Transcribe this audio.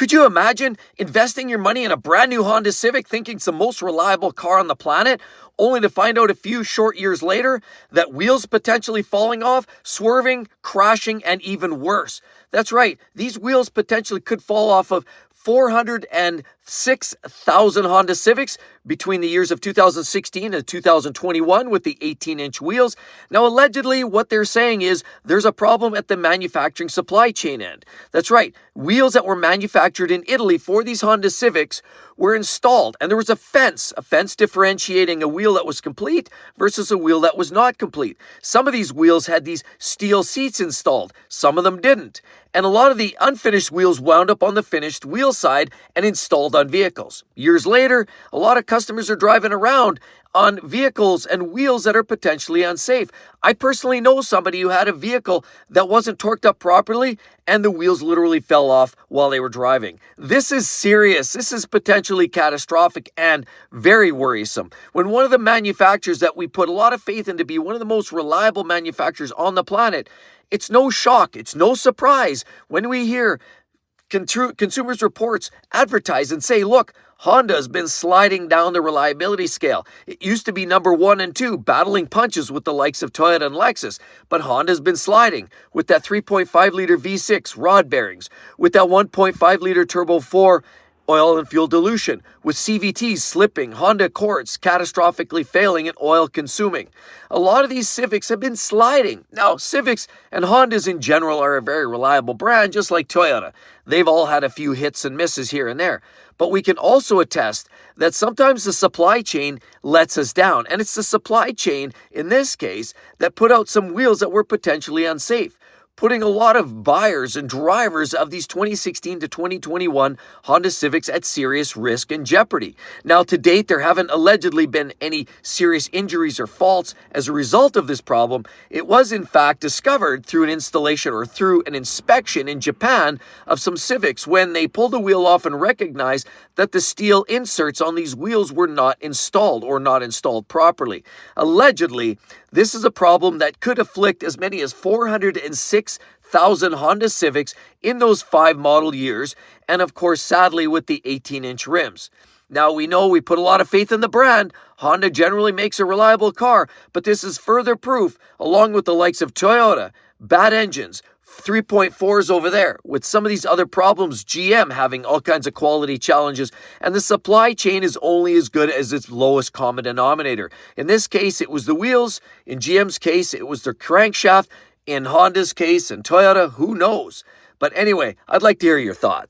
Could you imagine investing your money in a brand new Honda Civic thinking it's the most reliable car on the planet, only to find out a few short years later that wheels potentially falling off, swerving, crashing, and even worse? That's right, these wheels potentially could fall off of 406,000 Honda Civics between the years of 2016 and 2021 with the 18-inch wheels. Now, allegedly, what they're saying is there's a problem at the manufacturing supply chain end. That's right, wheels that were manufactured in Italy for these Honda Civics were installed, and there was a fence differentiating a wheel that was complete versus a wheel that was not complete. Some of these wheels had these steel seats installed, some of them didn't. And a lot of the unfinished wheels wound up on the finished wheel side and installed on vehicles. Years later, a lot of customers are driving around on vehicles and wheels that are potentially unsafe. I personally know somebody who had a vehicle that wasn't torqued up properly and the wheels literally fell off while they were driving. This is serious. This is potentially catastrophic and very worrisome. When one of the manufacturers that we put a lot of faith in to be one of the most reliable manufacturers on the planet, it's no shock, it's no surprise when we hear Consumers Reports advertise and say, look, Honda has been sliding down the reliability scale. It used to be number 1 and 2, battling punches with the likes of Toyota and Lexus, but Honda's been sliding with that 3.5-liter V6 rod bearings, with that 1.5-liter Turbo 4 oil and fuel dilution, with CVTs slipping, Honda Accords catastrophically failing and oil consuming. A lot of these Civics have been sliding. Now, Civics and Hondas in general are a very reliable brand, just like Toyota. They've all had a few hits and misses here and there. But we can also attest that sometimes the supply chain lets us down. And it's the supply chain, in this case, that put out some wheels that were potentially unsafe, putting a lot of buyers and drivers of these 2016 to 2021 Honda Civics at serious risk and jeopardy. Now, to date, there haven't allegedly been any serious injuries or faults as a result of this problem. It was, in fact, discovered through an installation or through an inspection in Japan of some Civics when they pulled the wheel off and recognized that the steel inserts on these wheels were not installed or not installed properly. Allegedly, this is a problem that could afflict as many as 406,000 Honda Civics in those 5 model years, and of course, sadly, with the 18-inch rims. Now, we know we put a lot of faith in the brand. Honda generally makes a reliable car, but this is further proof, along with the likes of Toyota, bad engines, 3.4s over there, with some of these other problems, GM having all kinds of quality challenges, and the supply chain is only as good as its lowest common denominator. In this case, it was the wheels. In GM's case, it was their crankshaft. In Honda's case and Toyota, who knows? But anyway, I'd like to hear your thoughts.